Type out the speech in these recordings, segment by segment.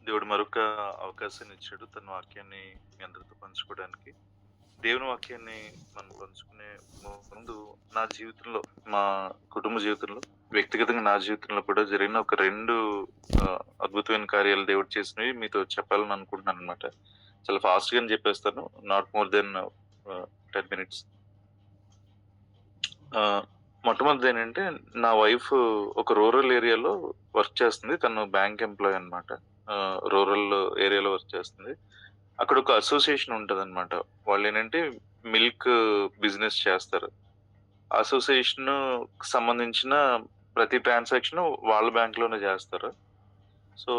దేవుడు మరొక అవకాశాన్ని ఇచ్చాడు. తన వాక్యాన్ని మీ అందరితో పంచుకోవడానికి. దేవుని వాక్యాన్ని మనం పంచుకునే ముందు నా జీవితంలో, మా కుటుంబ జీవితంలో, వ్యక్తిగతంగా నా జీవితంలో కూడా జరిగిన ఒక 2 అద్భుతమైన కార్యాలు దేవుడు చేసినవి మీతో చెప్పాలని అనుకుంటున్నాననమాట. చాలా ఫాస్ట్‌గానే చెప్పేస్తాను. Not more than 10 minutes. ఆహ్, మొట్టమొదటిదేంటంటే నా వైఫ్ ఒక రూరల్ ఏరియాలో వర్క్ చేస్తుంది. తను బ్యాంక్ ఎంప్లాయీ అనమాట. రూరల్ ఏరియాలో వర్క్ చేస్తుంది. అక్కడ ఒక అసోసియేషన్ ఉంటదనమాట. వాళ్ళేంటంటే మిల్క్ బిజినెస్ చేస్తారు. అసోసియేషన్‌కి సంబంధించిన ప్రతి ట్రాన్సాక్షను వాళ్ళ బ్యాంక్‌లోనే జేస్తారు. సో,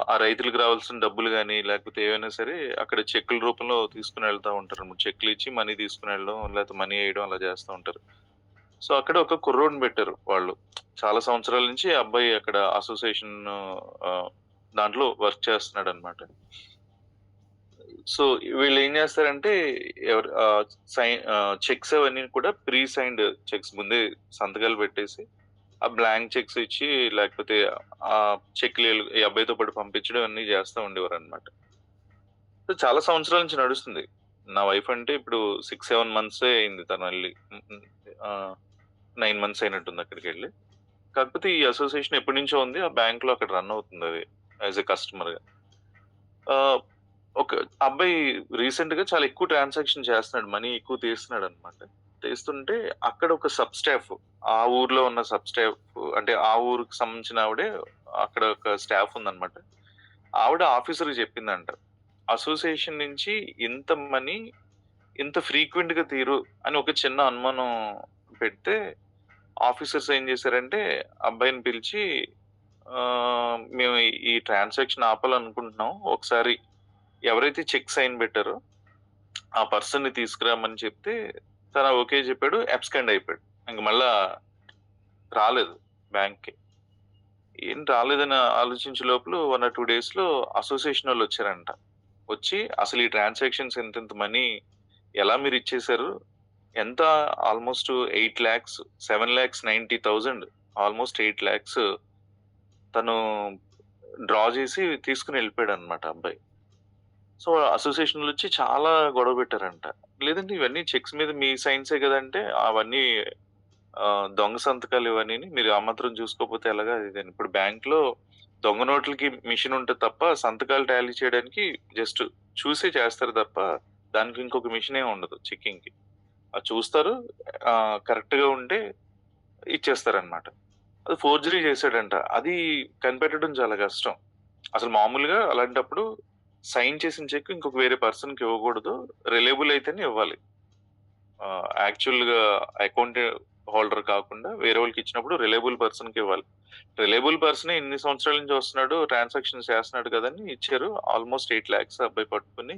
ఆ రైతులకు రావాల్సిన డబ్బులు గాని, లేకపోతే ఏవైనా సరే అక్కడ చెక్కుల రూపంలో తీసుకొని వెళ్తా ఉంటారనమాట. చెక్కులిచ్చి మనీ తీసుకొని వెళ్ళడం, లేకపోతే మనీ ఎయడం అలా చేస్తా ఉంటారు. సో, అక్కడ ఒక కుర్రోడిని పెట్టారు వాళ్ళు. చాలా సంవత్సరాల నుంచి ఆ అబ్బాయి అక్కడ అసోసియేషన్ ఆహ్, దాంట్లో వర్క్ చేస్తున్నాడనమాట. సో, వీళ్ళేం జేస్తారంటే ఎవరు చెక్స్ అవన్నీ కూడా ప్రీ సైన్డ్ చెక్స్ ముందే సంతకాలు పెట్టేసి, ఆ బ్లాంక్ చెక్స్ ఇచ్చి లేకపోతే చెక్‌లు ఈ అబ్బాయితో పాటు పంపించడం అన్నీ జేస్తా ఉండేవారనమాట. సో, చాలా సంవత్సరాల నుంచి నడుస్తుంది. నా వైఫ్ అంటే ఇప్పుడు 6, 7 మంత్సే అయింది తనెళ్లి. హ్మ్. హ్మ్. ఆహ్, 9 మంత్స్ అయినట్టుంది అక్కడికెళ్ళి. కాకపోతే ఈ అసోసియేషన్ ఎప్పటినుంచో ఉంది. ఆ బ్యాంక్‌లో అక్కడ రన్ అవుతుందది యాస్ ఎ కస్టమర్‌గా. ఆహ్, ఒక అబ్బాయి రీసెంట్‌గా చాలా ఎక్కువ ట్రాన్సాక్షన్ చేస్తున్నాడు. మనీ ఎక్కువ తీస్తున్నాడనమాట. తీస్తుంటే అక్కడ ఒక సబ్ స్టాఫ్, ఆ ఊర్లో ఉన్న సబ్ స్టాఫ్ అంటే ఆ ఊరికి సంబంధించిన ఆవిడే అక్కడ ఒక స్టాఫ్ ఉందనమాట. ఆవిడ ఆఫీసర్‌కి చెప్పిందంట. అసోసియేషన్ నుంచి ఇంత మనీ ఇంత ఫ్రీక్వెంట్‌గా తీరు అని ఒక చిన్న అనుమానం పెడితే ఆఫీసర్స్ ఏం చేశారంటే అబ్బాయిని పిలిచి "మేము ఈ ట్రాన్సాక్షన్ ఆపాలనుకుంటున్నాం. ఒకసారి ఎవరైతే చెక్ సైన్ పెట్టారో ఆ పర్సన్‌ని తీసుకురామని" చెప్తే తను ఓకే చెప్పాడు. అబ్స్కాండ్ అయిపోయాడు. ఇంక మళ్ళా రాలేదు బ్యాంక్‌కి. ఏం రాలేదని ఆలోచించే లోపల 1 ఆర్ 2 డేస్‌లో అసోసియేషనోళ్ళొచ్చారంట. వచ్చి అసలు ఈ ట్రాన్సాక్షన్స్ ఇంతింత మనీ ఎలా మీరిచ్చేసారు? ఎంత ఆల్‌మోస్ట్ 8,00,000 7,90,000 ఆల్‌మోస్ట్ 8,00,000 తను డ్రా చేసి తీసుకొని ఎళ్ళిపోయాడన్నమాట అబ్బాయి. సో, అసోసియేషనోళ్ళొచ్చి చాలా గొడవ పెట్టారంట. లేదండి ఇవన్నీ చెక్స్ మీద మీ సైన్సే గదంటే, అవన్నీ దొంగ సంతకాలు ఇవన్నీని. మీరు ఆ మాత్రం చూసుకోకపోతే ఎలాగా అది ఇది అని. ఇప్పుడు బ్యాంక్‌లో దొంగ నోట్లకి మెషిన్ ఉంటది తప్ప, సంతకాలు టాలీ చేయడానికి జస్ట్ చూసే చేస్తారు తప్ప, దానికి ఇంకొక మెషిన్ ఏమి ఉండదు చెక్కింగ్‌కి. అది చూస్తారు. కరెక్ట్‌గా ఉంటే ఇచ్చేస్తారనమాట. అది ఫోర్జరీ చేసాడంట. అది కనిపెట్టడం చాలా కష్టం. అసలు మామూలుగా అలాంటప్పుడు సైన్ చేసిన చెక్ ఇంకొక వేరే పర్సన్‌కి ఇవ్వకూడదు. రిలయబుల్ అయితేనే ఇవ్వాలి. యాక్చువల్‌గా అకౌంట్ హోల్డర్ కాకుండా వేరే వాళ్ళకిచ్చినప్పుడు రిలయబుల్ పర్సన్‌కే ఇవ్వాలి. రిలయబుల్ పర్సనే ఇన్ని సంవత్సరాల నుంచి వస్తున్నాడు, ట్రాన్సాక్షన్స్ చేస్తున్నాడు కదని ఇచ్చారు. ఆల్‌మోస్ట్ 8,00,000 అబ్బాయి పట్టుకొని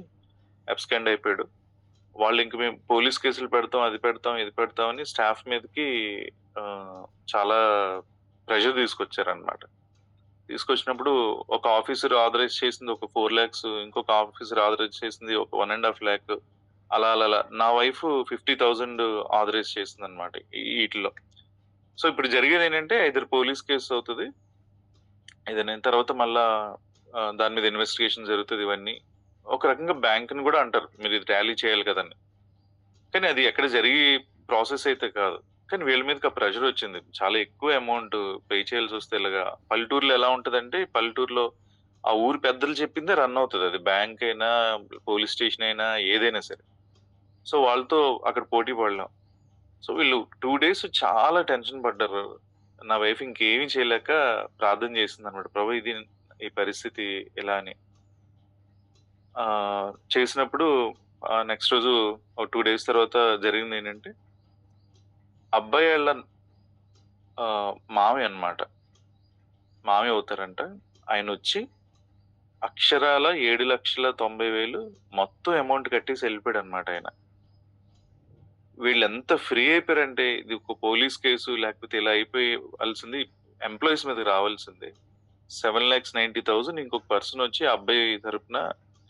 అబ్స్కాండ్ అయిపోయాడు. వాళ్ళింక మేము పోలీస్ కేసులు పెడతాం, అది పెడతాం, ఇది పెడతాం అని స్టాఫ్ మీదకి ఆహ్, చాలా ప్రెషర్ తీసుకొచ్చారన్నమాట. తీసుకొచ్చినప్పుడు ఒక ఆఫీసర్ ఆథరైజ్ చేసింది ఒక 4,00,000, ఇంకొక ఆఫీసర్ ఆథరైజ్ చేసింది ఒక 1,50,000 అలా నా వైఫ్ 50,000 ఆథరైజ్ చేసిందన్నమాట ఈటిల్లో. సో, ఇప్పుడు జరిగేదేంటంటే ఐదర్ పోలీస్ కేస్ అవుతది. ఇదనైన తర్వాత మళ్ళా దాని మీద ఇన్వెస్టిగేషన్ జరుగుతది ఇవన్నీ. ఒక రకంగా బ్యాంక్‌ని గూడా అంటారు. మీరిది టాలీ చేయాలి కదని. కానీ అది ఎక్కడ జరిగే ప్రాసెస్ అయితే కాదు. కానీ వీళ్ళ మీదకి ఆ ప్రెషరొచ్చింది. చాలా ఎక్కువ అమౌంట్ పే చేయాల్సొస్తే ఇలాగా పల్లెటూరులో ఎలా ఉంటదంటే, పల్లెటూరులో ఆ ఊరు పెద్దలు చెప్పిందే రన్ అవుతది. అది బ్యాంక్ అయినా, పోలీస్ స్టేషన్ అయినా ఏదైనా సరే. సో, వాళ్ళతో అక్కడ పోటీ పడలేం. సో, వీళ్ళు 2 డేస్ చాలా టెన్షన్ పడ్డారు. నా వైఫ్ ఇంకేమి చేయలేక ప్రార్థన చేసిందనమాట. ప్రభు ఇది ఈ పరిస్థితి ఇలా అని. చేసినప్పుడు నెక్స్ట్ రోజు ఒక 2 డేస్ తర్వాత జరిగిందేంటంటే, అబ్బాయి ఆళ్ళ మామయ్య అన్నమాట. మామయ్య అవుతారంట. ఆయనొచ్చి అక్షరాల 7,90,000 మొత్తం అమౌంట్ కట్టేసి ఎళ్ళిపోయాడన్నమాట ఆయన. వీళ్ళెంత ఫ్రీ అయిపోయారంటే, ఇది ఒక పోలీస్ కేసు లేకపోతే ఇలా అయిపోవాల్సింది ఎంప్లాయీస్ మీదకి రావాల్సింది. 7,90,000 ఇంకొక పర్సనొచ్చి ఆ అబ్బాయి తరపున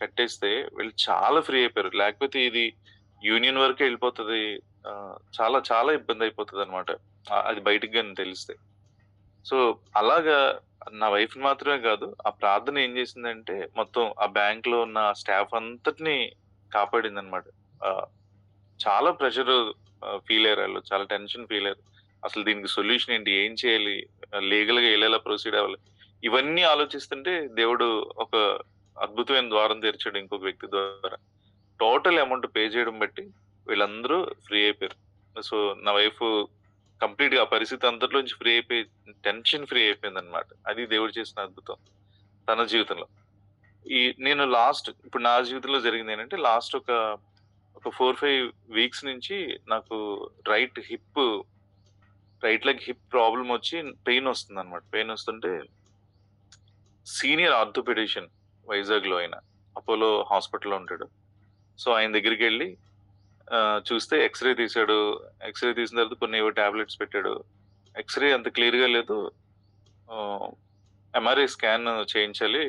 కట్టేస్తే వీళ్ళు చాలా ఫ్రీ అయిపోయారు. లేకపోతే ఇది యూనియన్ వరకే ఎళ్ళిపోతది. చాలా చాలా ఇబ్బందయిపోతదనమాట. అది బయటికి గాని తెలిస్తే. సో, అలాగా నా వైఫ్‌ని మాత్రమే కాదు, ఆ ప్రార్థన ఏం చేసిందంటే, మొత్తం ఆ బ్యాంక్‌లో ఉన్న స్టాఫ్ అంతటిని కాపాడిందనమాట. ఆహ్, చాలా ప్రెషరు ఫీలయ్యారాళ్ళు. చాలా టెన్షన్ ఫీలయ్యారు. అసలు దీనికి సొల్యూషన్ ఏంటి? ఏం చేయాలి? లీగల్‌గా ఎలా ప్రొసీడ్ అవ్వాలి? ఇవన్నీ ఆలోచిస్తుంటే దేవుడు ఒక అద్భుతమైన ద్వారం తెరిచాడు ఇంకొక వ్యక్తి ద్వారా. టోటల్ అమౌంట్ పే చేయడం బట్టి వీళ్ళందరూ ఫ్రీ అయిపోయారు. సో, నా వైఫు కంప్లీట్‌గా ఆ పరిస్థితి అంతట్లోంచి ఫ్రీ అయిపోయి టెన్షన్ ఫ్రీ అయిపోయిందనమాట. అది దేవుడు చేసిన అద్భుతం తన జీవితంలో. నేను ఇప్పుడు నా జీవితంలో జరిగిందేంటంటే లాస్ట్ ఒక 4, 5 వీక్స్ నుంచి నాకు right hip right leg hip problem వచ్చి పెయినొస్తుందనమాట. పెయినొస్తుంటే సీనియర్ ఆర్థోపెడిషియన్ వైజాగ్‌లో ఆయన. అపోలో హాస్పిటల్‌లో ఉంటాడు. సో, ఆయన దగ్గరికెళ్ళి చూస్తే ఎక్స్‌రే తీసాడు. ఎక్స్‌రే తీసిన తర్వాత కొన్నేవో టాబ్లెట్స్ పెట్టాడు. ఎక్స్‌రే అంత క్లియర్‌గా లేదు. ఆహ్, ఎంఆర్ఐ స్కాన్ చేయించాలి.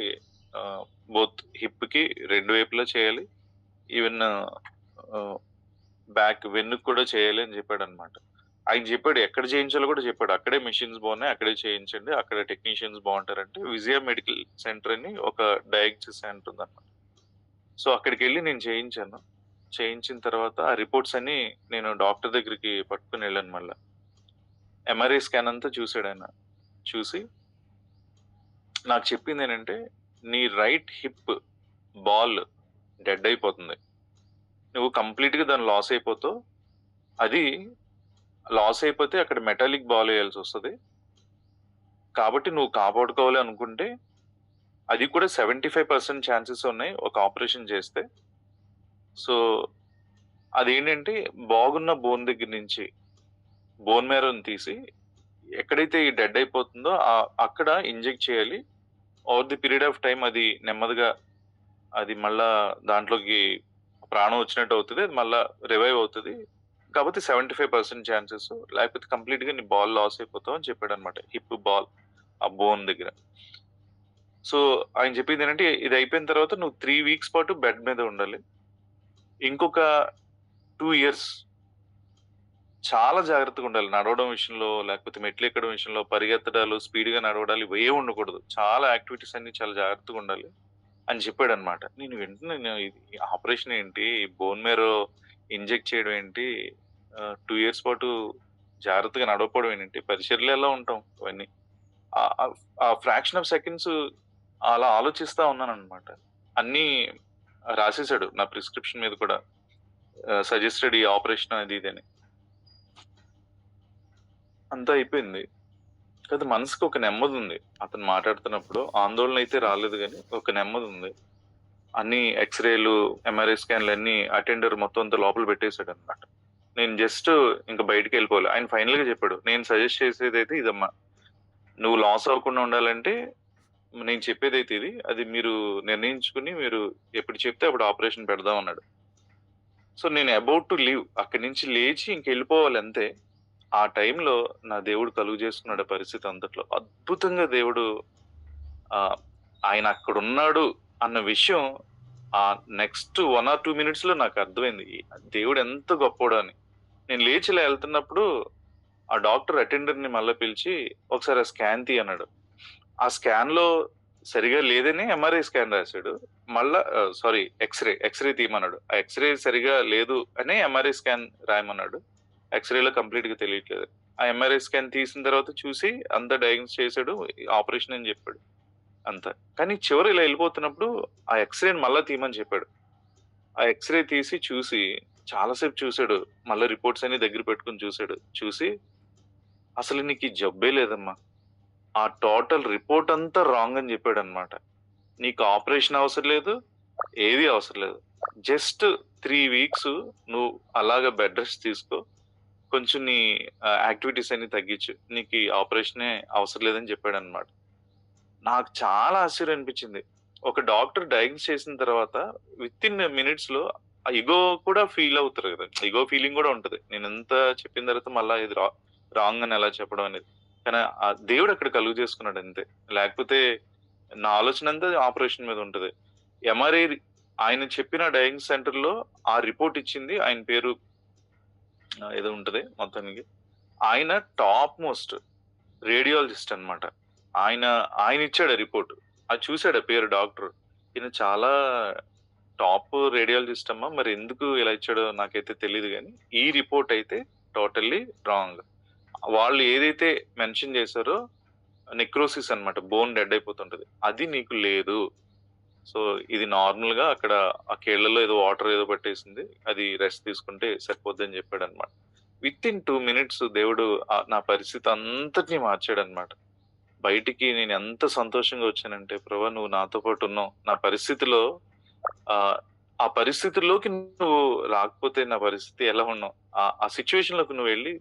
ఆహ్, బోత్ హిప్‌కి 2 వైపులా చేయాలి. ఈవెన్ ఆహ్, వెన్నుకి కూడా చేయాలి అని చెప్పాడనమాట. ఆయన చెప్పాడు. ఎక్కడ చేయించాలో కూడా చెప్పాడు. అక్కడే మెషిన్స్ బాగున్నాయి. అక్కడే చేయించండి. అక్కడ టెక్నీషియన్స్ బావుంటారంటే విజయ మెడికల్ సెంటర్ అని ఒక డయాగ్నోసిస్ సెంటర్ ఉందనమాట. సో, అక్కడికెళ్ళి నేను చేయించాను. చేయించిన తర్వాత ఆ రిపోర్ట్స్ అన్నీ నేను డాక్టర్ దగ్గరికి పట్టుకొనెళ్ళాను మళ్ళా. ఎంఆర్ఐ స్కాన్ అంతా చూసాడాయన. చూసి నాకు చెప్పిందేంటంటే, "నీ రైట్ హిప్ బాల్ డెడ్ అయిపోతుంది. నువ్వు కంప్లీట్‌గా దాన్ని లాస్ అయిపోతావు. అది లాస్ అయిపోతే అక్కడ మెటాలిక్ బాల్ ఎయాల్సొస్తది. కాబట్టి నువ్వు కాపాడుకోవాలి అనుకుంటే, అది కూడా 75% ఛాన్సెస్ ఉన్నాయి ఒక ఆపరేషన్ చేస్తే. సో, అదేంటంటే బాగున్న బోన్ దగ్గర నుంచి బోన్ మ్యారోని తీసి ఎక్కడైతే ఈ డెడ్ అయిపోతుందో అక్కడ ఇంజెక్ట్ చేయాలి. Over the period of time అది నెమ్మదిగా అది మళ్ళా దాంట్లోకి ప్రాణం వచ్చినట్టు అవుతది. అది మళ్ళా రివైవ్ అవుతది. కాపోతే 75% ఛాన్సెస్ లేకపోతే కంప్లీట్‌గా నీ బాల్ లాస్ అయిపోతావు అని చెప్పాడన్నమాట. హిప్ బాల్ ఆ బోన్ దగ్గర. సో, ఆయన చెప్పిందేంటంటే ఇది అయిపోయిన తర్వాత నువ్వు 3 వీక్స్ పాటు బెడ్ మీద ఉండాలి. ఇంకొక 2 ఇయర్స్ చాలా జాగ్రత్తగుండాలి. నడవడం విషయంలో, లేకపోతే మెట్లెక్కడం విషయంలో, పరిగెత్తడాలు, స్పీడ్‌గా నడవడాలు ఇవేం ఉండకూడదు. చాలా యాక్టివిటీస్ అన్నీ చాలా జాగ్రత్తగుండాలి అని చెప్పాడనమాట. నేను వెంటనే ఇది ఆపరేషన్ ఏంటి? బోన్ మ్యారో ఇంజెక్ట్ చేయడం ఏంటి? 2 ఇయర్స్ పాటు జాగ్రత్తగా నడవకపోవడం ఏంటి? పరిచర్యలో ఎలా ఉంటాం ఇవన్నీ. ఆహ్, ఆహ్, ఆ ఫ్రాక్షన్ ఆఫ్ సెకండ్స్ అలా ఆలోచిస్తా ఉన్నాననమాట. అన్నీ రాసేసాడు నా ప్రిస్క్రిప్షన్ మీద కూడా. సజెస్టెడ్ ఈ ఆపరేషన్ అది ఇది అని. అంతా అయిపోయింది. కాతే మనసుకి ఒక నెమ్మదుంది. అతను మాట్లాడుతున్నప్పుడు ఆందోళన అయితే రాలేదు గానీ, ఒక నెమ్మదుంది. అన్ని ఎక్స్‌రేలు, ఎంఆర్ఐ స్కాన్‌లన్నీ అటెండర్ మొత్తం అంతా లోపల పెట్టేసాడనమాట. నేను జస్ట్ ఇంక బయటికెళ్ళిపోవాలి. ఆయన ఫైనల్‌గా చెప్పాడు. "నేను సజెస్ట్ చేసేదైతే ఇదమ్మా. నువ్వు లాస్ అవ్వకుండా ఉండాలంటే నేను చెప్పేదైతే ఇది. అది మీరు నిర్ణయించుకొని మీరు ఎప్పుడు చెప్తే అప్పుడు ఆపరేషన్ పెడదాం" అన్నాడు. సో, నేను అబౌట్ టు లీవ్. అక్కడి నుంచి లేచి ఇంకెళ్ళిపోవాలి అంతే. ఆ టైంలో నా దేవుడు కలుగజేసుకున్నాడు ఆ పరిస్థితి అంతట్లో. అద్భుతంగా దేవుడు ఆహ్, ఆయన అక్కడున్నాడు అన్న విషయం నెక్స్ట్ 1 ఆర్ 2 మినిట్స్‌లో నాకర్థమైంది. దేవుడు ఎంత గొప్పోడో అని. నేను లేచి ఇలా ఎళ్తున్నప్పుడు ఆ డాక్టర్ అటెండర్‌ని మళ్ళా పిలిచి, "ఒకసారి ఆ స్కాన్ తీయి" అన్నాడు. ఆ స్కాన్‌లో సరిగ్గా లేదని ఎంఆర్ఐ స్కాన్ రాసాడు. మళ్ళా ఎక్స్‌రే తీయమన్నాడు. ఆ ఎక్స్‌రే సరిగ్గా లేదు అని ఎంఆర్ఐ స్కాన్ రాయమన్నాడు. ఎక్స్‌రేలో కంప్లీట్‌గా తెలియట్లేదు. ఆ ఎంఆర్ఐ స్కాన్ తీసిన తర్వాత చూసి అంతా డయాగ్నోస్ చేసాడు. ఆపరేషన్ అని జెప్పాడు. అంతా. కానీ చివర ఇలా ఎళ్ళిపోతున్నప్పుడు ఆ ఎక్స్‌రేని మళ్ళా తీయమని చెప్పాడు. ఆ ఎక్స్‌రే తీసి చూసి చాలా సేపు చూసాడు. మళ్ళా రిపోర్ట్స్ అన్ని దగ్గర పెట్టుకొని చూసాడు. చూసి "అసలు నీకీ జబ్బే లేదమ్మా. ఆ టోటల్ రిపోర్ట్ అంతా రాంగ్" అని చెప్పాడన్నమాట. "నీకు ఆపరేషన్ అవసరం లేదు. ఏది అవసరం లేదు. జస్ట్ 3 వీక్స్ నువ్వు అలాగా బెడ్ రెస్ట్ తీసుకో. కొంచెం నీ యాక్టివిటీస్ అన్ని తగ్గించు. నీకీ ఆపరేషనే అవసరం లేదని" చెప్పాడన్నమాట. నాకు చాలా ఆశ్చర్యం అనిపించింది. ఒక డాక్టర్ డయాగ్నోస్ చేసిన తర్వాత వితిన్ మినిట్స్‌లో ఆ ఇగో కూడా ఫీల్ అవుతారు గదా! ఇగో ఫీలింగ్ గూడా ఉంటది. నేనింత చెప్పిన తర్వాత మళ్ళా ఇది రాంగ్ అని ఎలా చెప్పడం అనేది. కానీ దేవుడు అక్కడ కలుగ చేసుకున్నాడు అంతే. లేకపోతే నా ఆలోచనంతా ఆపరేషన్ మీద ఉంటది. ఎంఆర్ఐ ఆయన చెప్పిన డయాగ్నోస్ సెంటర్‌లో ఆ రిపోర్ట్ ఇచ్చింది ఆయన పేరు ఏదో ఉంటది మొత్తానికి. ఆయన టాప్ మోస్ట్. రేడియాలజిస్ట్ అన్నమాట. ఆయన ఆయనిచ్చాడు ఆ రిపోర్ట్. అది చూసాడు ఆ పేరు డాక్టరు. ఈయన చాలా టాప్ రేడియాలజిస్ట్ అమ్మా! మరి ఎందుకు ఇలా ఇచ్చాడో నాకైతే తెలీదు గానీ, ఈ రిపోర్ట్ అయితే టోటల్లీ రాంగ్. వాళ్ళు ఏదైతే మెన్షన్ చేసారో నెక్రోసిస్ అన్నమాట. బోన్ డెడ్ అయిపోతుంటది. అది నీకు లేదు. సో, ఇది నార్మల్‌గా అక్కడ ఆ కీళ్ళలో ఏదో వాటర్ ఏదో పట్టేసింది. అది రెస్ట్ తీసుకుంటే సరిపోద్దని చెప్పాడన్నమాట. వితిన్ 2 మినిట్స్ దేవుడు నా పరిస్థితి అంతటిని మార్చాడన్నమాట. బయటికి నేను ఎంత సంతోషంగా వచ్చానంటే, "ప్రభా! నువ్వు నాతో పాటు ఉన్నావు. నా పరిస్థితిలో ఆహ్, ఆ పరిస్థితుల్లోకి నువ్వు రాకపోతే నా పరిస్థితి ఎలా ఉన్నావు? ఆ సిట్యుయేషన్‌లోకి నువ్వెళ్ళి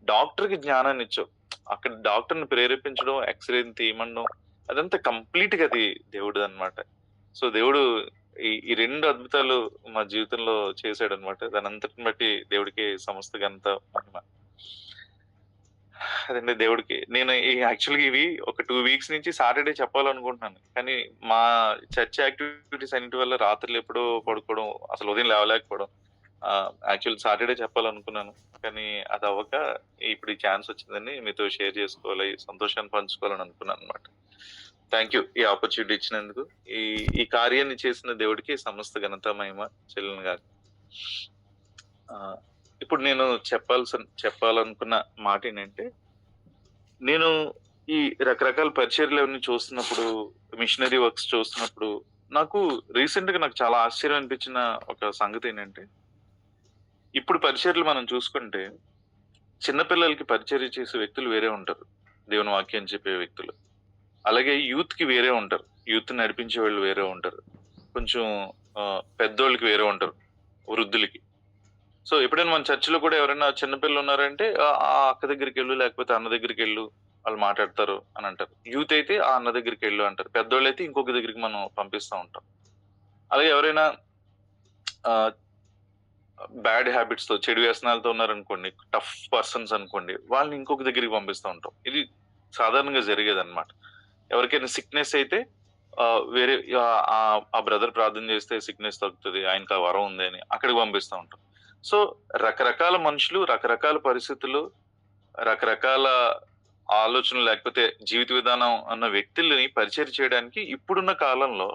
డాక్టర్‌కి జ్ఞానాన్నిచ్చావు." అక్కడ డాక్టర్‌ని ప్రేరేపించడం, ఎక్స్‌రేని తీయమనడం అదంతా కంప్లీట్‌గా అది దేవుడిదన్నమాట. సో, దేవుడు ఈ 2 అద్భుతాలు మా జీవితంలో చేశాడన్నమాట. దానంతటిని బట్టి దేవుడికి సమస్త ఘనత, మహిమ. అదండి దేవుడికి. నేను యాక్చువల్‌గా ఇవి ఒక 2 వీక్స్ నుంచి సాటర్‌డే చెప్పాలనుకుంటున్నాను. కానీ మా చర్చ్ యాక్టివిటీస్ అన్నిటి వల్ల రాత్రులు ఎప్పుడో పడుకోవడం, అసలు ఉదయం లేవలేకపోవడం. యాక్చువల్ సాటర్‌డే చెప్పాలనుకున్నాను. కానీ అదవ్వక ఇప్పుడు ఈ ఛాన్స్ వచ్చిందని మీతో షేర్ చేసుకోవాలి, ఈ సంతోషాన్ని పంచుకోవాలని అనుకున్నానన్నమాట. Thank you. ఈ ఆపర్చునిటీ ఇచ్చినందుకు. ఈ ఈ కార్యాన్ని చేసిన దేవుడికి సమస్త ఘనత, మహిమ చెల్లునుగాక. ఆహ్, ఇప్పుడు నేను చెప్పాలనుకున్న మాటేంటంటే, నేను ఈ రకరకాల పరిచర్యలవన్నీ చూస్తున్నప్పుడు, మిషనరీ వర్క్స్ చూస్తున్నప్పుడు, నాకు రీసెంట్‌గా నాకు చాలా ఆశ్చర్యం అనిపించిన ఒక సంగతేంటంటే, ఇప్పుడు పరిచర్యలు మనం చూసుకుంటే, చిన్న పిల్లలకి పరిచర్య చేసే వ్యక్తులు వేరే ఉంటారు. దేవుని వాక్యం చెప్పే వ్యక్తులు. అలాగే యూత్‌కి వేరే ఉంటారు. యూత్‌ని నడిపించేవాళ్ళు వేరే ఉంటారు. కొంచెం పెద్దోళ్ళకి వేరే ఉంటారు. వృద్ధులకి. సో, ఎప్పుడైనా మన చర్చ్‌లో కూడా ఎవరైనా చిన్న పిల్లలున్నారంటే ఆ అక్క దగ్గరికెళ్ళు, లేకపోతే అన్న దగ్గరికెళ్ళు. వాళ్ళు మాట్లాడతారు అనంటారు. యూత్ అయితే ఆ అన్న దగ్గరికెళ్ళు అంటారు. పెద్దోళ్ళైతే ఇంకొక దగ్గరికి మనం పంపిస్తా ఉంటాం. అలాగే ఎవరైనా ఆహ్, బ్యాడ్ హ్యాబిట్స్‌తో, చెడు వ్యసనాలతో ఉన్నారనుకోండి, టఫ్ పర్సన్స్ అనుకోండి, వాళ్ళని ఇంకొక దగ్గరికి పంపిస్తా ఉంటాం. ఇది సాధారణంగా జరిగేదన్నమాట. ఎవరికైనా సిక్‌నెస్ అయితే వేరే ఆ బ్రదర్ ప్రార్థన చేస్తే సిక్‌నెస్ తగ్గుతది. ఆయనకి ఆ వరం ఉంది అని అక్కడికి పంపిస్తా ఉంటాం. సో, రకరకాల మనుషులు, రకరకాల పరిస్థితులు, రకరకాల ఆలోచనలు లేకపోతే జీవిత విధానం ఉన్న వ్యక్తుల్ని పరిచయం చేయడానికి ఇప్పుడున్న కాలంలో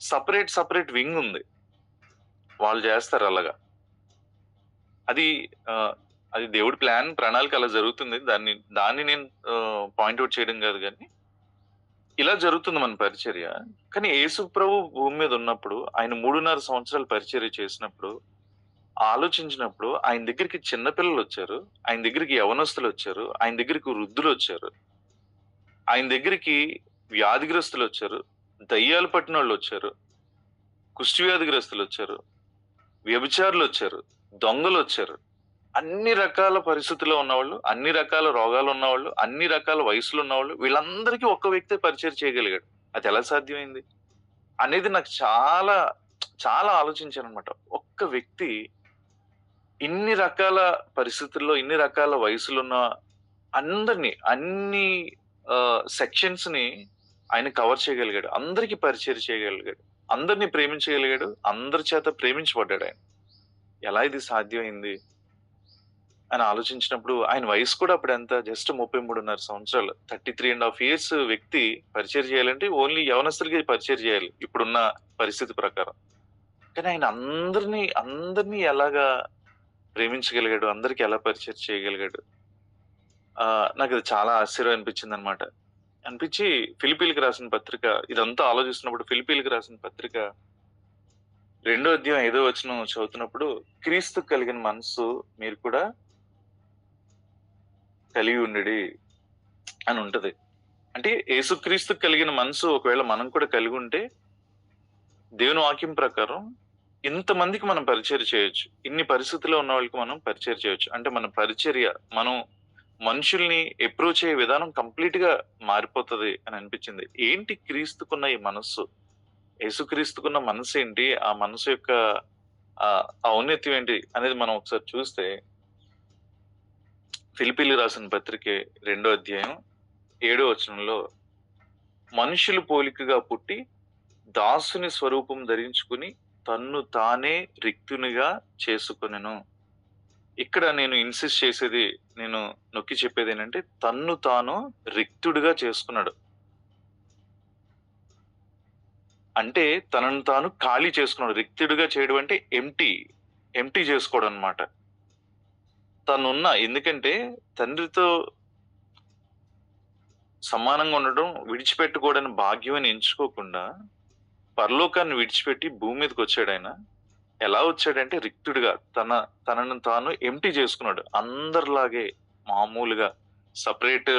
సెపరేట్ వింగ్ ఉంది. వాళ్ళు చేస్తారు అలాగా. అది ఆహ్, అది దేవుడి ప్రణాళిక అలా జరుగుతుంది. దాన్ని నేను పాయింట్ ఔట్ చేయడం కాదు గానీ, ఇలా జరుగుతుంది మన పరిచర్య. కానీ యేసు ప్రభు భూమి మీద ఉన్నప్పుడు ఆయన 3:30 సంవత్సరాలు పరిచర్య చేసినప్పుడు, ఆలోచించినప్పుడు ఆయన దగ్గరికి చిన్న పిల్లలొచ్చారు. ఆయన దగ్గరికి యవ్వనస్తులొచ్చారు. ఆయన దగ్గరికి వృద్ధులొచ్చారు. ఆయన దగ్గరికి వ్యాధిగ్రస్తులొచ్చారు. దయ్యాలు పట్టినోళ్ళొచ్చారు. కుష్టు వ్యాధిగ్రస్తులొచ్చారు. వ్యభిచారులొచ్చారు. దొంగలొచ్చారు. అన్ని రకాల పరిస్థితుల్లో ఉన్నవాళ్ళు, అన్ని రకాల రోగాలున్నవాళ్ళు, అన్ని రకాల వయసులున్నవాళ్ళు వీళ్ళందరికీ ఒక్క వ్యక్తే పరిచయం చేయగలిగాడు. అదెలా సాధ్యమైంది? అనేది నాకు చాలా, చాలా ఆలోచించాననమాట. ఒక్క వ్యక్తి ఇన్ని రకాల పరిస్థితుల్లో, ఇన్ని రకాల వయసులున్న అందరిని, అన్ని సెక్షన్స్‌ని ఆయన కవర్ చేయగలిగాడు. అందరికి పరిచయం చేయగలిగాడు. అందరిని ప్రేమించగలిగాడు. అందరి చేత ప్రేమించబడ్డాడాయన. ఎలా ఇది సాధ్యమైంది? అని ఆలోచించినప్పుడు ఆయన వయసు కూడా అప్పుడెంత జస్ట్ 33.5 సంవత్సరాలు. 33½ ఇయర్స్ వ్యక్తి పరిచయం చేయాలంటే ఓన్లీ యవ్వనస్తులకే పరిచయం చేయాలి. ఇప్పుడున్న పరిస్థితి ప్రకారం. కానీ ఆయన అందరిని ఎలాగా ప్రేమించగలిగాడు? అందరికి ఎలా పరిచయం చేయగలిగాడు? నాకది చాలా ఆశ్చర్యం అనిపించిందనమాట. అనిపించి ఫిలిప్పీలకు రాసిన పత్రిక ఇదంతా ఆలోచిస్తున్నప్పుడు ఫిలిప్పీలకు రాసిన పత్రిక 2 అధ్యాయం 5 వచనం చదువుతున్నప్పుడు, క్రీస్తుకు కలిగిన మనస్సు మీరు కూడా కలిగి ఉండుడి అని ఉంటది. అంటే యేసుక్రీస్తుకు కలిగిన మనసు ఒకవేళ మనం కూడా కలిగుంటే, దేవుని వాక్యం ప్రకారం ఇంతమందికి మనం పరిచర్య చేయొచ్చు. ఇన్ని పరిస్థితుల్లో ఉన్న వాళ్ళకి మనం పరిచర్య చేయొచ్చు. అంటే మన పరిచర్య, మనం మనుషుల్ని అప్రోచ్ అయ్యే విధానం కంప్లీట్‌గా మారిపోతది అని అనిపించింది. ఏంటి క్రీస్తుకున్న ఈ మనస్సు? యేసుక్రీస్తుకున్న మనసేంటి? ఆ మనసు యొక్క ఔన్నత్యం ఏంటి? అనేది మనం ఒకసారి చూస్తే, ఫిలిప్పీలకు రాసిన పత్రికే 2 అధ్యాయం 7 వచనంలో, మనుషులు పోలికగా పుట్టి దాసుని స్వరూపం ధరించుకుని తన్ను తానే రిక్తునిగా చేసుకొనెను. ఇక్కడ నేను ఇన్సిస్ట్ చేసేది, నేను నొక్కి చెప్పేదేంటంటే, తన్ను తాను రిక్తుడిగా చేసుకున్నాడు. అంటే తనను తాను ఖాళీ చేసుకున్నాడు. రిక్తుడిగా చేయడం అంటే ఎంప్టీ చేసుకోవడం అన్నమాట. ఎందుకంటే తండ్రితో సమానంగా ఉండడం, విడిచిపెట్టుకోవడానికి భాగ్యం అని ఎంచుకోకుండా, పరలోకాన్ని విడిచిపెట్టి భూమి మీదకొచ్చాడాయన. ఎలా వచ్చాడంటే రిక్తుడిగా తనను తాను ఎంప్టీ చేసుకున్నాడు. అందరిలాగే మామూలుగా సెపరేట్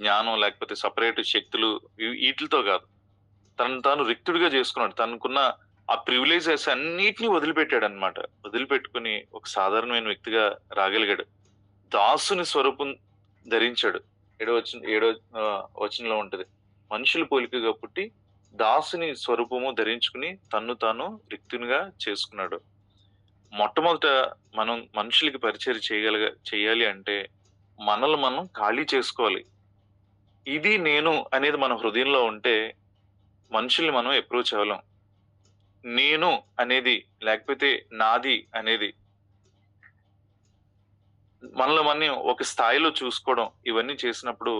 జ్ఞానం లేకపోతే సెపరేట్ శక్తులు ఈటిలతో కాదు. తనను తాను రిక్తుడిగా చేసుకున్నాడు. తనకున్న ఆ ప్రివిలేజెస్ అన్నిటిని వదిలిపెట్టాడన్నమాట. వదిలిపెట్టుకొని ఒక సాధారణమైన వ్యక్తిగా రాగలిగాడు. దాసుని స్వరూపం ధరించాడు. ఏడో వచనంలో ఉంటది. మనుషుల పోలికగా పుట్టి దాసుని స్వరూపము ధరించుకుని తన్ను తాను రిక్తునిగా చేసుకున్నాడు. మొట్టమొదట మనం మనుషులకి పరిచర్య చేయాలి అంటే మనల్ని మనం ఖాళీ చేసుకోవాలి. ఇది నేను అనేది మన హృదయంలో ఉంటే మనుషుల్ని మనం అప్రోచ్ అవ్వలేం. నేను అనేది లేకపోతే నాది అనేది మనల్ని మనం ఒక స్థాయిలో చూసుకోవడం, ఇవన్నీ చేసినప్పుడు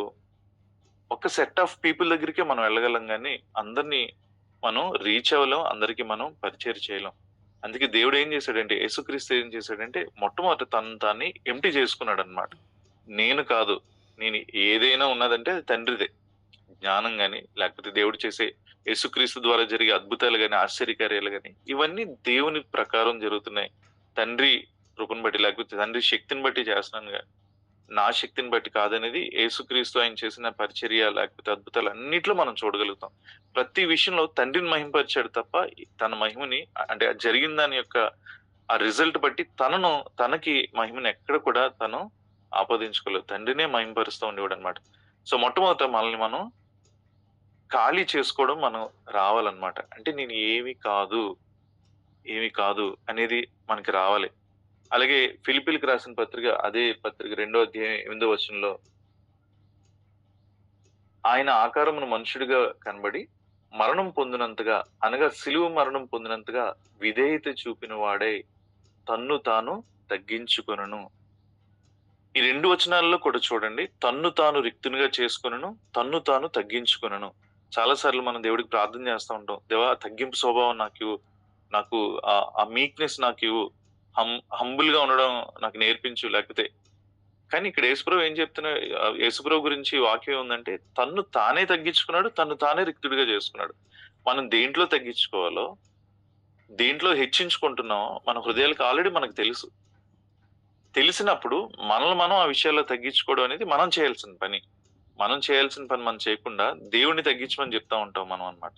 ఒక సెట్ ఆఫ్ పీపుల్ దగ్గరికే మనం వెళ్ళగలం గానీ, అందరిని మనం రీచ్ అవ్వలేం. అందరికి మనం పరిచర్య చేయలేం. అందుకే దేవుడు ఏం చేశాడంటే, యేసుక్రీస్తు ఏం చేశాడంటే, మొట్టమొదట తనను తాన్ని ఎంప్టీ చేసుకున్నాడన్నమాట. నేను కాదు. నేను ఏదైనా ఉన్నదంటే అది తండ్రిదే. జ్ఞానం గాని, లేకపోతే దేవుడు చేసే యేసుక్రీస్తు ద్వారా జరిగే అద్భుతాలు గాని, ఆశ్చర్యకార్యాలు గాని, ఇవన్నీ దేవుని ప్రకారం జరుగుతున్నాయి. తండ్రి కృపను బట్టి, లేకపోతే తండ్రి శక్తిని బట్టి చేస్తున్నాను గాని, నా శక్తిని బట్టి కాదనేది యేసుక్రీస్తు ఆయన చేసిన పరిచర్య లేకపోతే అద్భుతాలు అన్నిట్లో మనం చూడగలుగుతాం. ప్రతి విషయంలో తండ్రిని మహిమపరిచాడు తప్ప, తన మహిమని అంటే జరిగిన దాని యొక్క ఆ రిజల్ట్ బట్టి తనకి మహిమని ఎక్కడ కూడా తను ఆపాదించుకోలేదు. తండ్రినే మహిమపరుస్తూ ఉండేవాడన్నమాట. సో మొట్టమొదట మనల్ని మనం ఖాళీ చేసుకోవడం మనం రావాలన్నమాట. అంటే నేను ఏమి కాదు అనేది మనకి రావాలి. అలాగే ఫిలిప్పీలకు రాసిన పత్రిక, అదే పత్రిక 2వ అధ్యాయం 8వ వచనంలో, ఆయన ఆకారమును మనుషుడిగా కనబడి మరణం పొందినంతగా, అనగా సిలువ మరణం పొందినంతగా విధేయత చూపిన వాడై తన్ను తాను తగ్గించుకొనును. ఈ 2 వచనాల్లో కూడా చూడండి, తన్ను తాను రిక్తునిగా చేసుకొనును, తన్ను తాను తగ్గించుకొనును. చాలా సార్లు మనం దేవుడికి ప్రార్థన చేస్తా ఉంటాం. దేవా తగ్గింపు స్వభావం నాకు ఆ మీక్‌నెస్ నాకివ్వు. హంబుల్ గా ఉండడం నాకు నేర్పించు. లేకపోతే కానీ ఇక్కడ యేసుప్రభు ఏం యేసుప్రభు గురించి వాక్యం ఏముందంటే, తన్ను తానే తగ్గించుకున్నాడు, తన్ను తానే రిక్తుడిగా చేసుకున్నాడు. మనం దేంట్లో తగ్గించుకోవాలో, దేంట్లో హెచ్చించుకుంటున్నామో మన హృదయాలకు ఆల్రెడీ మనకు తెలుసు. తెలిసినప్పుడు మనల్ని మనం ఆ విషయాల్లో తగ్గించుకోవడం అనేది మనం చేయాల్సిన పని. మనం చేయకుండా దేవుడిని తగ్గించమని చెప్తా ఉంటాం మనం అన్నమాట.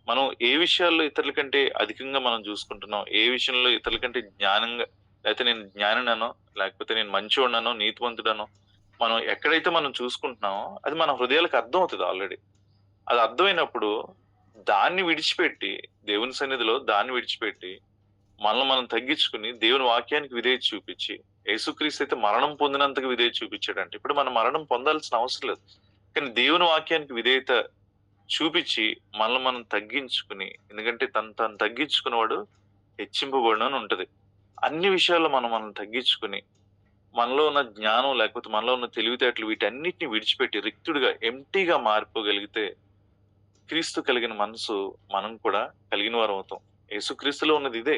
మనం ఏ విషయాల్లో ఇతరుల కంటే అధికంగా మనం చూసుకుంటున్నాం, ఏ విషయంలో ఇతరుల కంటే జ్ఞానంగా, లేకపోతే నేను జ్ఞానిననో, లేకపోతే నేను మంచోడిననో, నీతివంతుడనో, మనం ఎక్కడైతే మనం చూసుకుంటున్నామో అది మన హృదయాలకు అర్థం అవుతుంది ఆల్రెడీ. అది అర్థమైనప్పుడు దాన్ని విడిచిపెట్టి, దేవుని సన్నిధిలో దాన్ని విడిచిపెట్టి మనల్ని మనం తగ్గించుకుని దేవుని వాక్యానికి విధేయత చూపించి, యేసుక్రీస్తు అయితే మరణం పొందినంతగా విధేయత చూపించాడంటే, ఇప్పుడు మనం మరణం పొందాల్సిన అవసరం లేదు. కానీ దేవుని వాక్యానికి విధేయత చూపించి మనల్ని మనం తగ్గించుకుని, ఎందుకంటే తను తగ్గించుకున్నవాడు హెచ్చింపబడును అని ఉంటది. అన్ని విషయాల్లో మనం తగ్గించుకుని, మనలో ఉన్న జ్ఞానం లేకపోతే మనలో ఉన్న తెలివితేటలు వీటన్నిటిని విడిచిపెట్టి రిక్తుడిగా, ఎంప్టీగా మారిపోగలిగితే క్రీస్తు కలిగిన మనసు మనం కూడా కలిగిన వారం అవుతాం. యేసుక్రీస్తులో ఉన్నది ఇదే.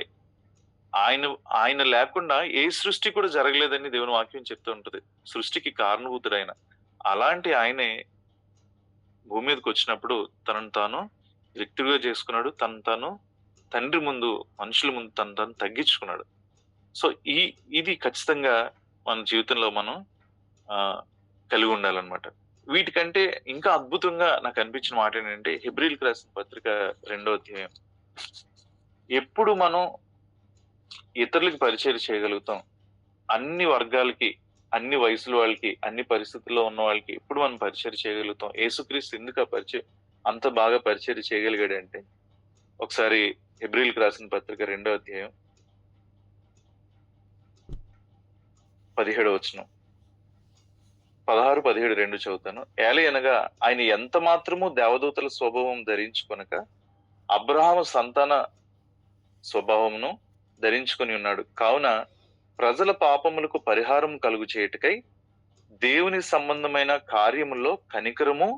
ఆయన లేకుండా ఏ సృష్టి కూడా జరగలేదని దేవుని వాక్యం చెప్తూ ఉంటది. సృష్టికి కారణభూతుడైన అలాంటి ఆయనే భూమి మీదకి వచ్చినప్పుడు తనను తాను రిక్తుడిగా చేసుకున్నాడు. తాను తండ్రి ముందు, మనుషుల ముందు తను తగ్గించుకున్నాడు. సో ఇది ఖచ్చితంగా మన జీవితంలో మనం కలిగి ఉండాలన్నమాట. వీటికంటే ఇంకా అద్భుతంగా నాకు అనిపించిన మాట ఏంటంటే, హెబ్రీయులకు రాసిన పత్రిక 2వ అధ్యాయం. ఎప్పుడు మనం ఇతరులకు పరిచర్య చేయగలుగుతాం, అన్ని వర్గాలకి, అన్ని వయసుల వాళ్ళకి, అన్ని పరిస్థితుల్లో ఉన్న వాళ్ళకి ఎప్పుడు మనం పరిచర్య చేయగలుగుతాం. యేసుక్రీస్తు ఎందుకు అంత బాగా పరిచర్య చేయగలిగాడంటే, ఒకసారి హెబ్రీయులకు రాసిన పత్రిక 2వ అధ్యాయం 17వ వచనం, 16, 17 2 చదువుతాను. ఏలయనగా ఆయన ఎంత మాత్రము దేవదూతల స్వభావం ధరించుకొనక అబ్రహాము సంతాన స్వభావమును ధరించుకొని ఉన్నాడు. కావున ప్రజల పాపములకు పరిహారం కలుగు చేయుటకై దేవుని సంబంధమైన కార్యముల్లో కనికరము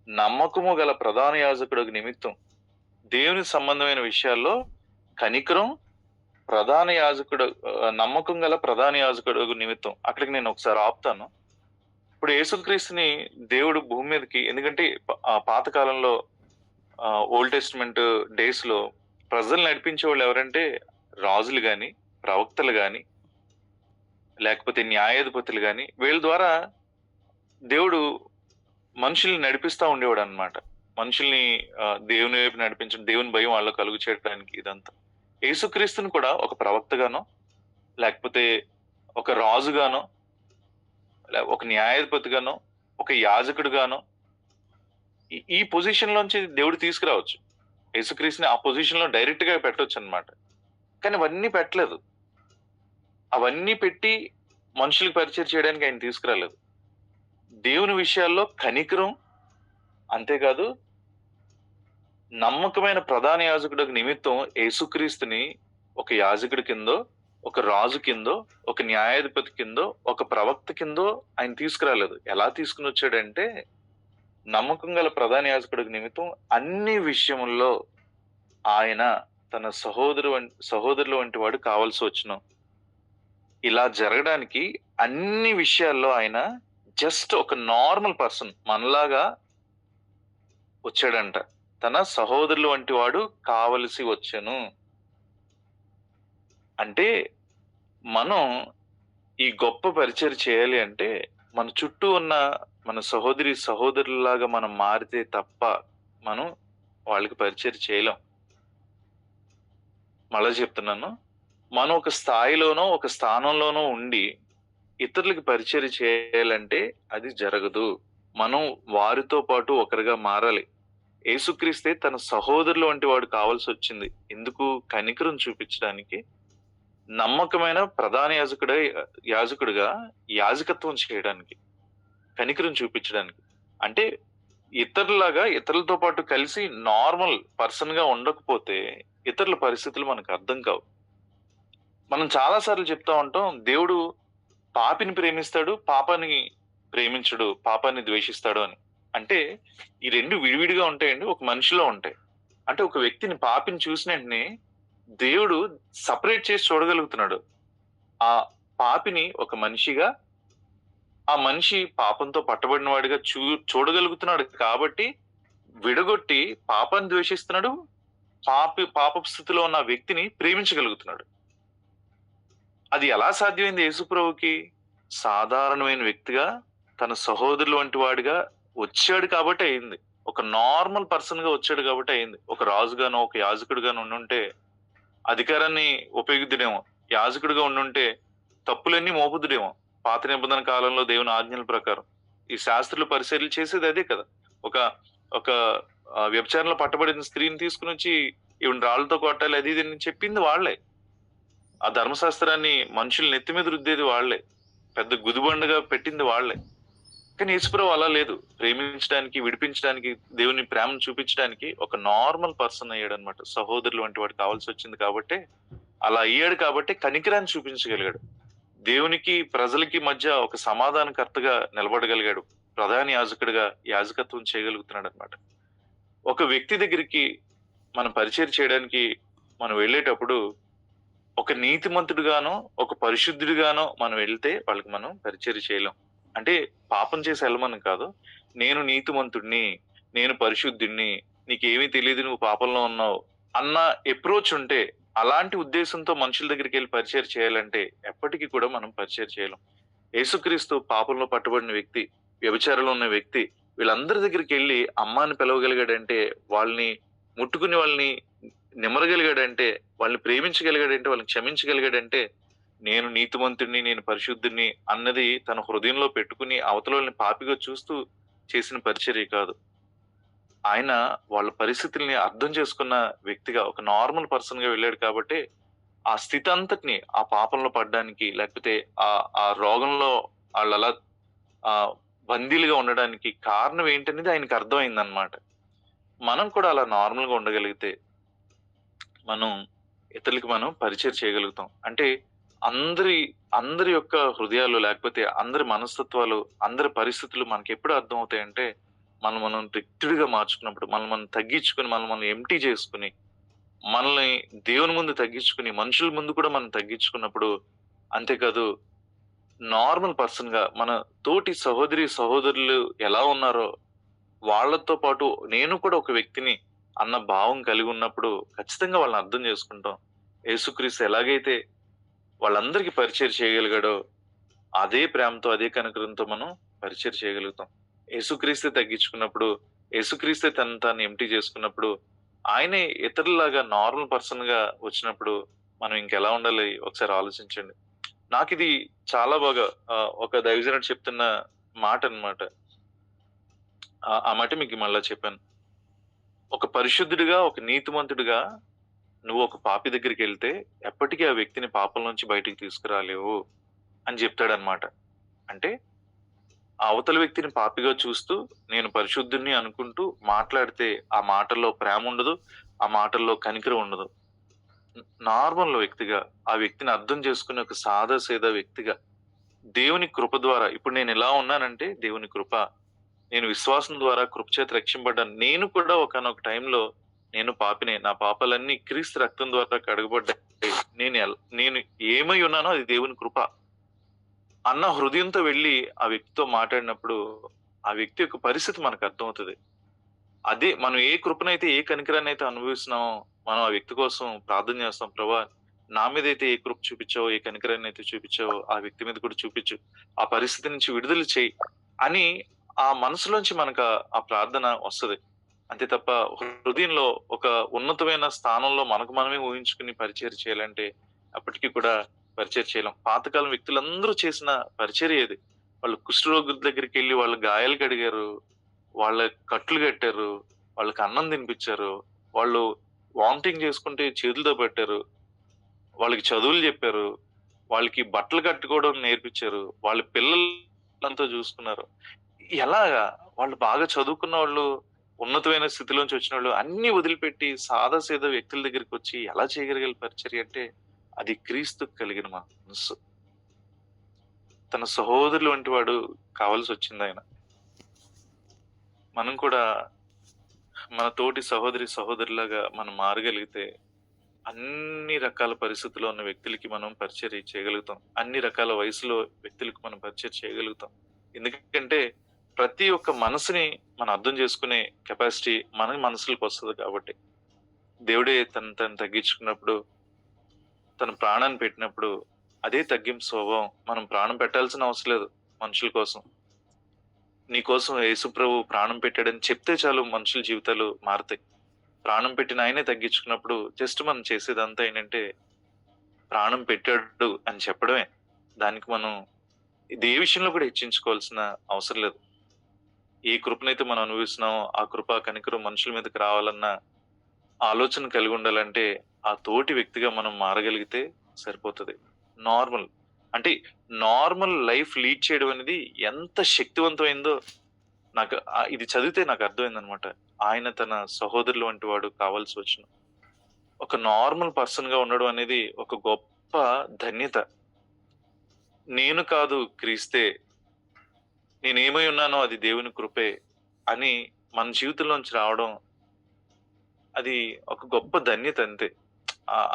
నమ్మకము గల ప్రధాన యాజకుడు నిమిత్తం, దేవుని సంబంధమైన విషయాల్లో కనికరం ప్రధాన యాజకుడు, నమ్మకం గల ప్రధాన యాజకుడు నిమిత్తం. అక్కడికి నేను ఒకసారి ఆపుతాను. ఇప్పుడు యేసుక్రీస్తుని దేవుడు భూమి మీదకి, ఎందుకంటే పాతకాలంలో ఓల్డ్ టెస్టిమెంట్ డేస్ లో ప్రజలు నడిపించే వాళ్ళు ఎవరంటే రాజులు గాని, ప్రవక్తలు గాని, లేకపోతే న్యాయాధిపతులు గాని, వీళ్ళ ద్వారా దేవుడు మనుషుల్ని నడిపిస్తా ఉండేవాడు అన్నమాట. మనుషుల్ని దేవుని వైపు నడిపించడం, దేవుని భయం వాళ్ళకు కలుగు చేయడానికి ఇదంతా. యేసుక్రీస్తుని కూడా ఒక ప్రవక్తగానో, లేకపోతే ఒక రాజుగానో, ఒక న్యాయాధిపతిగానో, ఒక యాజకుడుగానో ఈ పొజిషన్ లోంచి దేవుడు తీసుకురావచ్చు. యేసుక్రీస్తుని ఆ పొజిషన్ లో డైరెక్ట్ గా పెట్టొచ్చు అన్నమాట. కానీ అవన్నీ పెట్టలేదు. అవన్నీ పెట్టి మనుషులకు పరిచయం చేయడానికి ఆయన తీసుకురాలేదు. దేవుని విషయాల్లో కనికరం, అంతేకాదు నమ్మకమైన ప్రధాన యాజకుడు నిమిత్తం యేసుక్రీస్తుని ఒక యాజకుడి కిందో, ఒక రాజు కిందో, ఒక న్యాయాధిపతి కిందో, ఒక ప్రవక్త కిందో ఆయన తీసుకురాలేదు. ఎలా తీసుకుని వచ్చాడంటే, నమ్మకం గల ప్రధాన యాజకుడి నిమిత్తం అన్ని విషయముల్లో ఆయన తన సహోదరుల వంటి వాడు కావాల్సి వచ్చును. ఇలా జరగడానికి అన్ని విషయాల్లో ఆయన జస్ట్ ఒక నార్మల్ పర్సన్ మనలాగా వచ్చాడంట. తన సహోదరుల వంటి వాడు కావలసి వచ్చెను. అంటే మనం ఈ గొప్ప పరిచయం చేయాలి అంటే మన చుట్టూ ఉన్న మన సహోదరులాగా మనం మారితే తప్ప మనం వాళ్ళకి పరిచయం చేయలేం. మళ్ళా చెప్తున్నాను, మనం ఒక స్థాయిలోనో ఒక స్థానంలోనో ఉండి ఇతరులకు పరిచయం చేయాలంటే అది జరగదు. మనం వారితో పాటు ఒకరిగా మారాలి. యేసుక్రీస్తే తన సహోదరుల వంటి వాడు కావాల్సి వచ్చింది. ఎందుకు? కనికరం చూపించడానికి, నమ్మకమైన ప్రధాన యాజకుడిగా యాజకత్వం చేయడానికి, కనికరం చూపించడానికి. అంటే ఇతరులతో పాటు కలిసి నార్మల్ పర్సన్ గా ఉండకపోతే ఇతరుల పరిస్థితులు మనకు అర్థం కావు. మనం చాలా సార్లు చెప్తా ఉంటాం, దేవుడు పాపిని ప్రేమిస్తాడు, పాపాన్ని ప్రేమించడు, పాపాన్ని ద్వేషిస్తాడు అని. అంటే ఈ రెండు విడివిడిగా ఉంటాయండి, ఒక మనిషిలో ఉంటాయి. అంటే ఒక వ్యక్తిని, పాపిని చూసిన వెంటనే దేవుడు సపరేట్ చేసి చూడగలుగుతున్నాడు. ఆ పాపిని ఒక మనిషిగా, ఆ మనిషి పాపంతో పట్టబడిన వాడిగా చూడగలుగుతున్నాడు. కాబట్టి విడగొట్టి పాపాన్ని ద్వేషిస్తున్నాడు, పాప స్థితిలో ఉన్న వ్యక్తిని ప్రేమించగలుగుతున్నాడు. అది ఎలా సాధ్యమైంది యేసుప్రభుకి? సాధారణమైన వ్యక్తిగా, తన సహోదరుల వంటి వాడిగా వచ్చాడు కాబట్టి అయింది. ఒక నార్మల్ పర్సన్ గా వచ్చాడు కాబట్టి అయింది. ఒక రాజుగానో, ఒక యాజకుడిగానో ఉండుంటే అధికారాన్ని ఉపయోగిద్దుడేమో. యాజకుడిగా ఉండుంటే తప్పులన్నీ మోపుద్దుడేమో. పాత నిబంధన కాలంలో దేవుని ఆజ్ఞల ప్రకారం ఈ శాస్త్రులు పరిశీలన చేసేది అదే కదా. ఒక ఒక వ్యభిచారంలో పట్టబడిన స్త్రీని తీసుకుని వచ్చి ఈవిడ రాళ్లతో కొట్టాలి, అది ఇది అని చెప్పింది వాళ్లే. ఆ ధర్మశాస్త్రాన్ని మనుషులు నెత్తి మీద రుద్దేది వాళ్లే. పెద్ద గుదిబండగా పెట్టింది వాళ్లే. కానీ యేసుప్రభు అలా లేదు. ప్రేమించడానికి, విడిపించడానికి, దేవుని ప్రేమను చూపించడానికి ఒక నార్మల్ పర్సన్ అయ్యాడు అనమాట. సహోదరులు వంటి వాడు కావాల్సి వచ్చింది కాబట్టి, అలా అయ్యాడు కాబట్టి కనికరాన్ని చూపించగలిగాడు. దేవునికి ప్రజలకి మధ్య ఒక సమాధానకర్తగా నిలబడగలిగాడు. ప్రధాన యాజకుడిగా యాజకత్వం చేయగలుగుతున్నాడు అనమాట. ఒక వ్యక్తి దగ్గరికి మనం పరిచయం చేయడానికి మనం వెళ్ళేటప్పుడు ఒక నీతిమంతుడిగానో, ఒక పరిశుద్ధుడిగానో మనం వెళ్తే వాళ్ళకి మనం పరిచయం చేయలేం. అంటే పాపం చేసి వెళ్ళమని కాదు, నేను నీతిమంతుడిని, నేను పరిశుద్ధుడిని, నీకేమీ తెలియదు, నువ్వు పాపంలో ఉన్నావు అన్న అప్రోచ్ ఉంటే, అలాంటి ఉద్దేశంతో మనుషుల దగ్గరికి వెళ్ళి పరిచయం చేయాలంటే ఎప్పటికీ కూడా మనం పరిచయం చేయలేం. యేసుక్రీస్తు పాపంలో పట్టబడిన వ్యక్తి, వ్యభిచారంలో ఉన్న వ్యక్తి, వీళ్ళందరి దగ్గరికి వెళ్ళి అమ్మాని పిలవగలిగాడంటే, వాళ్ళని ముట్టుకుని వాళ్ళని నిమ్మరగలిగాడంటే, వాళ్ళని ప్రేమించగలిగాడంటే, వాళ్ళని క్షమించగలిగాడంటే, నేను నీతిమంతుడిని, నేను పరిశుద్ధుడిని అన్నది తన హృదయంలో పెట్టుకుని అవతల వాళ్ళని పాపిగా చూస్తూ చేసిన పరిచర్య కాదు. ఆయన వాళ్ళ పరిస్థితుల్ని అర్థం చేసుకున్న వ్యక్తిగా, ఒక నార్మల్ పర్సన్ గా వెళ్ళాడు కాబట్టి ఆ స్థితి అంతటిని, ఆ పాపంలో పడ్డానికి, లేకపోతే ఆ రోగంలో వాళ్ళు అలా బందీలుగా ఉండడానికి కారణం ఏంటనేది ఆయనకి అర్థమైందనమాట. మనం కూడా అలా నార్మల్ గా ఉండగలిగితే మనం ఇతరులకి మనం పరిచయం చేయగలుగుతాం. అంటే అందరి అందరి యొక్క హృదయాలు లేకపోతే అందరి మనస్తత్వాలు, అందరి పరిస్థితులు మనకెప్పుడు అర్థమవుతాయంటే, మనం రిక్తుడిగా మార్చుకున్నప్పుడు, మనం తగ్గించుకొని, మనం ఎంప్టీ చేసుకొని, మనల్ని దేవుని ముందు తగ్గించుకొని, మనుషుల ముందు కూడా మనం తగ్గించుకున్నప్పుడు, అంతేకాదు నార్మల్ పర్సన్‌గా మన తోటి సహోదరి, సహోదరులు ఎలా ఉన్నారో, వాళ్ళతో పాటు నేను కూడా ఒక వ్యక్తిని అన్న భావం కలిగున్నప్పుడు, ఖచ్చితంగా వాళ్ళని అర్థం చేసుకుంటాం. యేసుక్రీస్తు ఎలాగైతే వాళ్ళందరికీ పరిచయం చేయగలిగాడో, అదే ప్రేమతో, అదే కనికరంతో మనం పరిచయం చేయగలుగుతాం. యేసుక్రీస్తే తగ్గించుకున్నప్పుడు, యేసుక్రీస్తే తనను తాను ఎంప్టీ చేసుకున్నప్పుడు, ఆయనే ఇతరుల్లాగా నార్మల్ పర్సన్‌గా వచ్చినప్పుడు, మనం ఇంకెలా ఉండాలి ఒకసారి ఆలోచించండి. నాకిది చాలా బాగా ఒక దైవజనుడు చెప్తున్న మాటన్నమాట. ఆ మాట మీకు మళ్ళా చెప్పాను. ఒక పరిశుద్ధుడిగా, ఒక నీతిమంతుడిగా నువ్వు ఒక పాపి దగ్గరికెళ్తే, ఎప్పటికీ ఆ వ్యక్తిని పాపం నుంచి బయటికి తీసుకురాలేవు అని చెప్తాడన్నమాట. అంటే ఆ అవతల వ్యక్తిని పాపిగా చూస్తూ, నేను పరిశుద్ధుడిని అనుకుంటూ మాట్లాడితే, ఆ మాటల్లో ప్రేముండదు. ఆ మాటల్లో కనికరం ఉండదు. నార్మల్ వ్యక్తిగా, ఆ వ్యక్తిని అర్థం చేసుకునే ఒక సాదా సీదా వ్యక్తిగా, దేవుని కృప ద్వారా ఇప్పుడు నేనెలా ఉన్నానంటే దేవుని కృప. నేను విశ్వాసం ద్వారా కృప చేత రక్షింపబడ్డాను. నేను కూడా ఒకానొక టైంలో నేను పాపినే. నా పాపాలన్నీ క్రీస్తు రక్తం ద్వారా కడగబడ్డాయి. నేను ఏమై ఉన్నానో అది దేవుని కృప. అన్న హృదయంతో వెళ్లి ఆ వ్యక్తితో మాట్లాడినప్పుడు, ఆ వ్యక్తి యొక్క పరిస్థితి మనకు అర్థమవుతది. అదే మనం ఏ కృపనైతే, ఏ కనికరాన్నైతే అనుభవిస్తున్నామో, మనం ఆ వ్యక్తి కోసం ప్రార్థన చేస్తాం. ప్రభా! నా మీదైతే ఏ కృప చూపించావో, ఏ కనికరాన్నైతే చూపించావో, ఆ వ్యక్తి మీద కూడా చూపించు. ఆ పరిస్థితి నుంచి విడుదల చెయ్యి అని ఆ మనసులోంచి మనకు ఆ ప్రార్థన వస్తది. అంతే తప్ప హృదయంలో ఒక ఉన్నతమైన స్థానంలో మనకు మనమే ఊహించుకుని పరిచర్య చేయాలంటే అప్పటికి కూడా పరిచర్య చేయలేం. పాతకాలం వ్యక్తులందరూ చేసిన పరిచర్య ఇది. వాళ్ళు కుష్ఠరోగుల దగ్గరికెళ్లి వాళ్ళ గాయాలు కడిగారు. వాళ్ళ కట్లు కట్టారు. వాళ్ళకి అన్నం తినిపిచ్చారు. వాళ్ళు వామిటింగ్ చేసుకుంటే చేతులతో పెట్టారు. వాళ్ళకి చదువులు చెప్పారు. వాళ్ళకి బట్టలు కట్టుకోవడం నేర్పిచ్చారు. వాళ్ళ పిల్లలంతా చూసుకున్నారు. ఎలాగా? వాళ్ళు బాగా చదువుకున్నోళ్ళు, ఉన్నతమైన స్థితిలోంచి వచ్చినోళ్ళు అన్నీ వదిలిపెట్టి సాదా సీదా వ్యక్తుల దగ్గరికొచ్చి ఎలా చేయగలిగారు పరిచర్య అంటే, అది క్రీస్తుకు కలిగిన మనస్సు. తన సహోదరులు వంటి వాడు కావాల్సొచ్చిందాయన. మనం కూడా మన తోటి సహోదరి, సహోదరులాగా మనం మారగలిగితే, అన్ని రకాల పరిస్థితుల్లో ఉన్న వ్యక్తులకి మనం పరిచర్య చేయగలుగుతాం. అన్ని రకాల వయసులో వ్యక్తులకు మనం పరిచయం చేయగలుగుతాం. ఎందుకంటే, ప్రతి ఒక్క మనసుని మనం అర్థం చేసుకునే కెపాసిటీ మన మనసులకొస్తది కాబట్టి. దేవుడే తనను తాను తగ్గించుకున్నప్పుడు, తన ప్రాణాన్ని పెట్టినప్పుడు, అదే తగ్గింపు స్వభావం. మనం ప్రాణం పెట్టాల్సిన అవసరం లేదు మనుషుల కోసం. నీ కోసం యేసు ప్రభు ప్రాణం పెట్టాడని చెప్తే చాలు మనుషుల జీవితాలు మారతాయి. ప్రాణం పెట్టిన ఆయనే తగ్గించుకున్నప్పుడు జస్ట్ మనం చేసేదంతా ఏంటంటే, ప్రాణం పెట్టాడు అని చెప్పడమే. దానికి మనం ఇది ఏ విషయంలో కూడా హెచ్చించుకోవాల్సిన అవసరం లేదు. ఏ కృపనైతే మనం అనుభవిస్తున్నామో, ఆ కృప, కనికరం మనుషుల మీదకి రావాలన్న ఆలోచన కలిగుండాలంటే, ఆ తోటి వ్యక్తిగా మనం మారగలిగితే సరిపోతది. నార్మల్. అంటే నార్మల్ లైఫ్ లీడ్ చేయడం అనేది ఎంత శక్తివంతమైందో నాకు ఇది చదివితే నాకు అర్థమైందనమాట. ఆయన తన సహోదరులు వంటి వాడు కావాల్సొచ్చెను. ఒక నార్మల్ పర్సన్‌గా ఉండడం అనేది ఒక గొప్ప ధన్యత. నేను కాదు క్రీస్తే. నేనేమై ఉన్నానో అది దేవుని కృపే అని మన జీవితంలోంచి రావడం అది ఒక గొప్ప ధన్యత అంతే.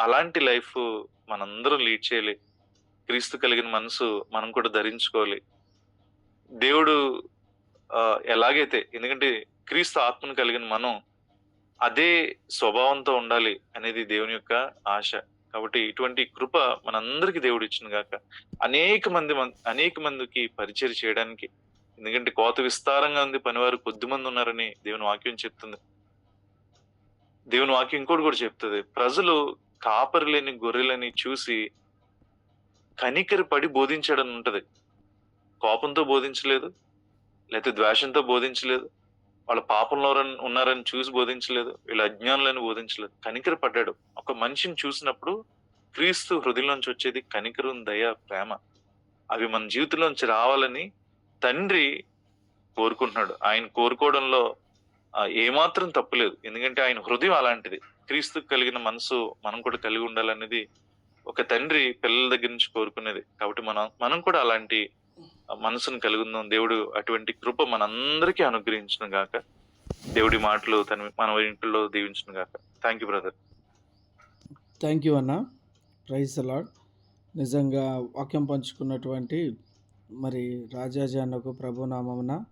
అలాంటి లైఫ్ మనందరం లీడ్ చేయాలి. క్రీస్తు కలిగిన మనసు మనం కూడా ధరించుకోవాలి. దేవుడు ఎలాగైతే ఎందుకంటే క్రీస్తు ఆత్మను కలిగిన మనం అదే స్వభావంతో ఉండాలి అనేది దేవుని యొక్క ఆశ. కాబట్టి ఇటువంటి కృప మనందరికి దేవుడు ఇచ్చును గాక. అనేక మందికి పరిచర్య చేయడానికి ఎందుకంటే కోత విస్తారంగా ఉంది. పనివారు కొద్దిమంది ఉన్నారని దేవుని వాక్యం చెప్తుంది. దేవుని వాక్యం ఇంకోటి కూడా చెప్తది. ప్రజలు కాపరి లేని గొర్రెలని చూసి కనికర పడి బోధించాడని ఉంటది. కోపంతో బోధించలేదు. లేతే ద్వేషంతో బోధించలేదు. వాళ్ళ పాపంలో ఉన్నారని చూసి బోధించలేదు. వీళ్ళు అజ్ఞానులని బోధించలేదు. కనికర పడ్డాడు. ఒక మనిషిని చూసినప్పుడు క్రీస్తు హృదయంలోంచి వచ్చేది కనికరం, దయ, ప్రేమ. అవి మన జీవితంలోంచి రావాలని తండ్రి కోరుకుంటున్నాడు. ఆయన కోరుకోవడంలో ఏమాత్రం తప్పు లేదు. ఎందుకంటే ఆయన హృదయం అలాంటిది. క్రీస్తుకు కలిగిన మనసు మనం కూడా కలిగి ఉండాలనేది ఒక తండ్రి పిల్లల దగ్గర నుంచి కోరుకునేది. కాబట్టి మనం కూడా అలాంటి మనసును కలిగి ఉందాం. దేవుడు అటువంటి కృప మనందరికీ అనుగ్రహించును గాక. దేవుడి మాటలు మన ఇంట్లో దీవించును గాక. Thank you brother. Thank you అన్న. Praise the lord. నిజంగా వాక్యం పంచుకున్నటువంటి మరి రాజాజీ అన్నకు ప్రభునామమున